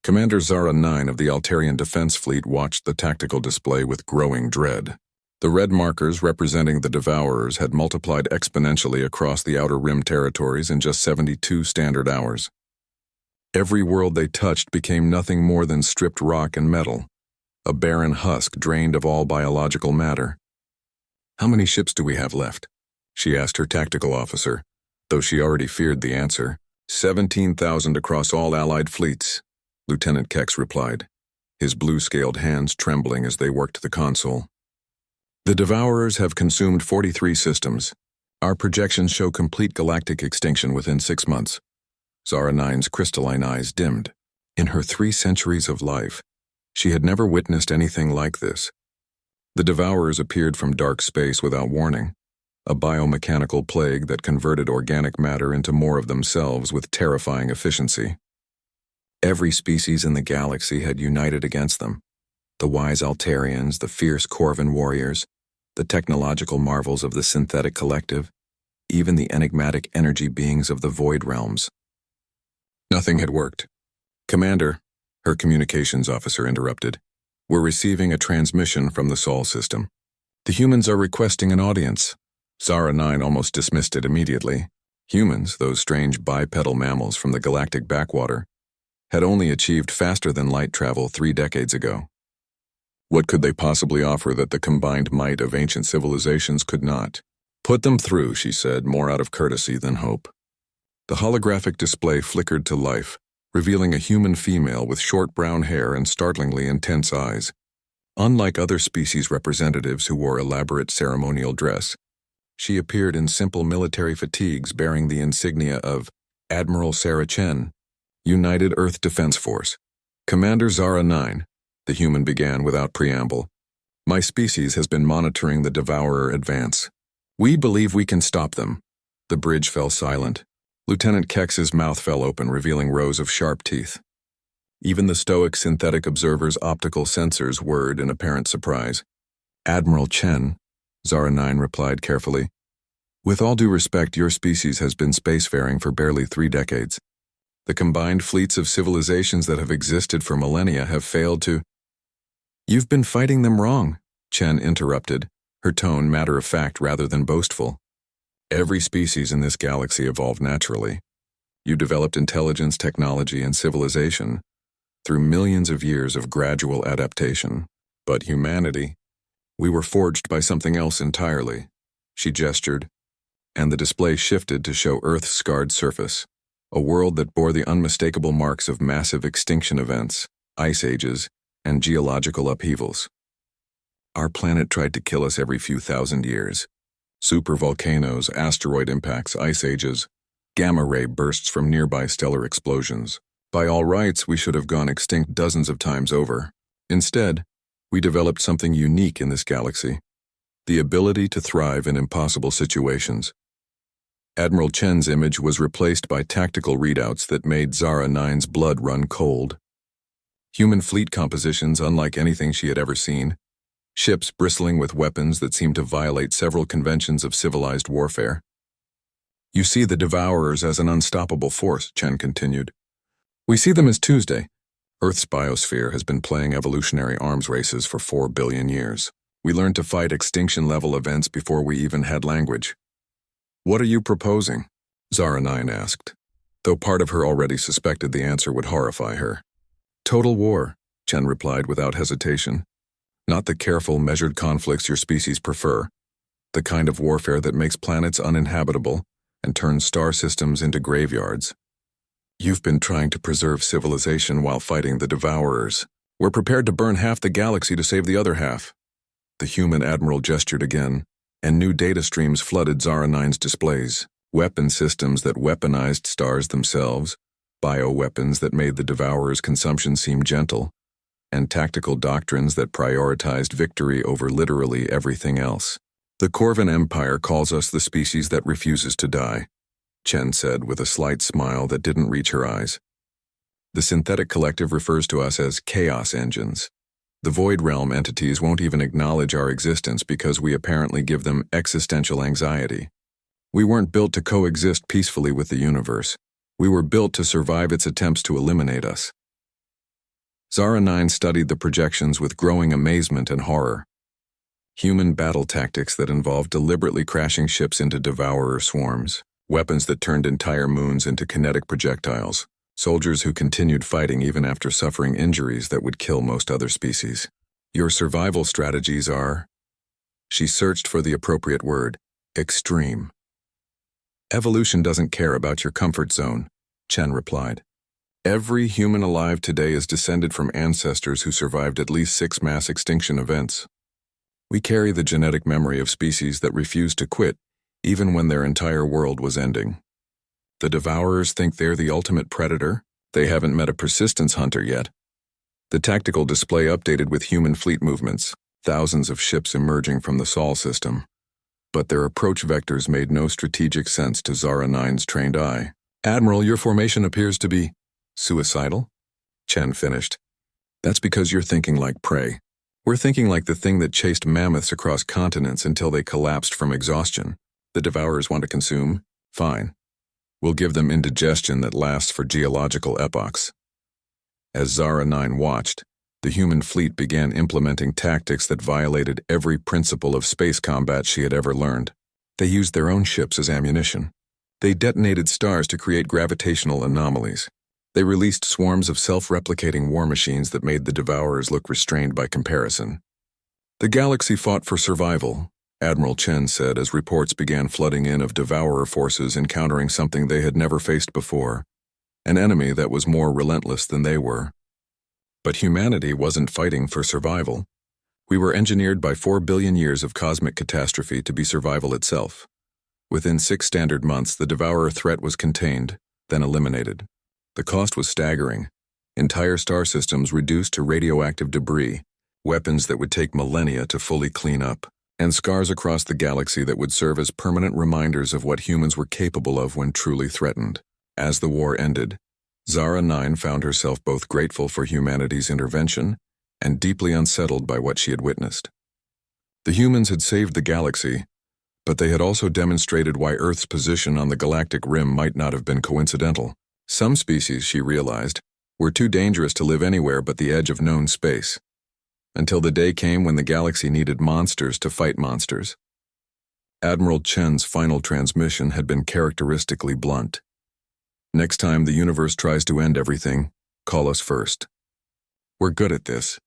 Commander Zara 9 of the Altarian Defense Fleet watched the tactical display with growing dread. The red markers representing the Devourers had multiplied exponentially across the Outer Rim territories in just 72 standard hours. Every world they touched became nothing more than stripped rock and metal, a barren husk drained of all biological matter. "How many ships do we have left?" she asked her tactical officer, though she already feared the answer. 17,000 across all Allied fleets, Lieutenant Kex replied, his blue-scaled hands trembling as they worked the console. "The Devourers have consumed 43 systems. Our projections show complete galactic extinction within 6 months." Zara 9's crystalline eyes dimmed. In her 3 centuries of life, she had never witnessed anything like this. The Devourers appeared from dark space without warning, a biomechanical plague that converted organic matter into more of themselves with terrifying efficiency. Every species in the galaxy had united against them. The wise Altarians, the fierce Corvan warriors, the technological marvels of the synthetic collective, even the enigmatic energy beings of the void realms. Nothing had worked. "Commander," her communications officer interrupted, "we're receiving a transmission from the Sol system. The humans are requesting an audience." Zara 9 almost dismissed it immediately. Humans, those strange bipedal mammals from the galactic backwater, had only achieved faster-than-light travel 3 decades ago. What could they possibly offer that the combined might of ancient civilizations could not? "Put them through," she said, more out of courtesy than hope. The holographic display flickered to life, revealing a human female with short brown hair and startlingly intense eyes. Unlike other species representatives who wore elaborate ceremonial dress, she appeared in simple military fatigues bearing the insignia of Admiral Sarah Chen, United Earth Defense Force. "Commander Zara 9, the human began without preamble. "My species has been monitoring the Devourer advance. We believe we can stop them." The bridge fell silent. Lieutenant Kex's mouth fell open, revealing rows of sharp teeth. Even the stoic synthetic observer's optical sensors whirred in apparent surprise. "Admiral Chen," Zara 9 replied carefully, "with all due respect, your species has been spacefaring for barely 3 decades. The combined fleets of civilizations that have existed for millennia have failed to—" "You've been fighting them wrong," Chen interrupted, her tone matter-of-fact rather than boastful. "Every species in this galaxy evolved naturally. You developed intelligence, technology, and civilization through millions of years of gradual adaptation. But humanity, we were forged by something else entirely." She gestured, and the display shifted to show Earth's scarred surface, a world that bore the unmistakable marks of massive extinction events, ice ages, and geological upheavals. "Our planet tried to kill us every few thousand years. Supervolcanoes, asteroid impacts, ice ages, gamma-ray bursts from nearby stellar explosions. By all rights, we should have gone extinct dozens of times over. Instead, we developed something unique in this galaxy: the ability to thrive in impossible situations." Admiral Chen's image was replaced by tactical readouts that made Zara 9's blood run cold. Human fleet compositions unlike anything she had ever seen. Ships bristling with weapons that seemed to violate several conventions of civilized warfare. "You see the Devourers as an unstoppable force," Chen continued. "We see them as Tuesday. Earth's biosphere has been playing evolutionary arms races for 4 billion years. We learned to fight extinction-level events before we even had language." "What are you proposing?" Zara 9 asked, though part of her already suspected the answer would horrify her. "Total war," Chen replied without hesitation. "Not the careful, measured conflicts your species prefer. The kind of warfare that makes planets uninhabitable and turns star systems into graveyards. You've been trying to preserve civilization while fighting the Devourers. We're prepared to burn half the galaxy to save the other half." The human admiral gestured again, and new data streams flooded Zara 9's displays. Weapon systems that weaponized stars themselves, bioweapons that made the Devourers' consumption seem gentle, and tactical doctrines that prioritized victory over literally everything else. "The Corvan Empire calls us the species that refuses to die," Chen said with a slight smile that didn't reach her eyes. "The synthetic collective refers to us as chaos engines. The void realm entities won't even acknowledge our existence because we apparently give them existential anxiety. We weren't built to coexist peacefully with the universe. We were built to survive its attempts to eliminate us." Zara 9 studied the projections with growing amazement and horror. Human battle tactics that involved deliberately crashing ships into devourer swarms, weapons that turned entire moons into kinetic projectiles, soldiers who continued fighting even after suffering injuries that would kill most other species. Your survival strategies are... She searched for the appropriate word, extreme. Evolution doesn't care about your comfort zone, Chen replied. Every human alive today is descended from ancestors who survived at least 6 mass extinction events. We carry the genetic memory of species that refused to quit, even when their entire world was ending. The devourers think they're the ultimate predator. They haven't met a persistence hunter yet. The tactical display updated with human fleet movements, thousands of ships emerging from the Sol system. But their approach vectors made no strategic sense to Zara 9's trained eye. Admiral, your formation appears to be suicidal? Chen finished. That's because you're thinking like prey. We're thinking like the thing that chased mammoths across continents until they collapsed from exhaustion. The devourers want to consume? Fine. We'll give them indigestion that lasts for geological epochs. As Zara 9 watched, the human fleet began implementing tactics that violated every principle of space combat she had ever learned. They used their own ships as ammunition. They detonated stars to create gravitational anomalies. They released swarms of self-replicating war machines that made the devourers look restrained by comparison. The galaxy fought for survival, Admiral Chen said as reports began flooding in of devourer forces encountering something they had never faced before, an enemy that was more relentless than they were. But humanity wasn't fighting for survival. We were engineered by 4 billion years of cosmic catastrophe to be survival itself. Within 6 standard months, the devourer threat was contained, then eliminated. The cost was staggering. Entire star systems reduced to radioactive debris, weapons that would take millennia to fully clean up, and scars across the galaxy that would serve as permanent reminders of what humans were capable of when truly threatened. As the war ended, Zara 9 found herself both grateful for humanity's intervention and deeply unsettled by what she had witnessed. The humans had saved the galaxy, but they had also demonstrated why Earth's position on the galactic rim might not have been coincidental. Some species, she realized, were too dangerous to live anywhere but the edge of known space, until the day came when the galaxy needed monsters to fight monsters. Admiral Chen's final transmission had been characteristically blunt. Next time the universe tries to end everything, call us first. We're good at this.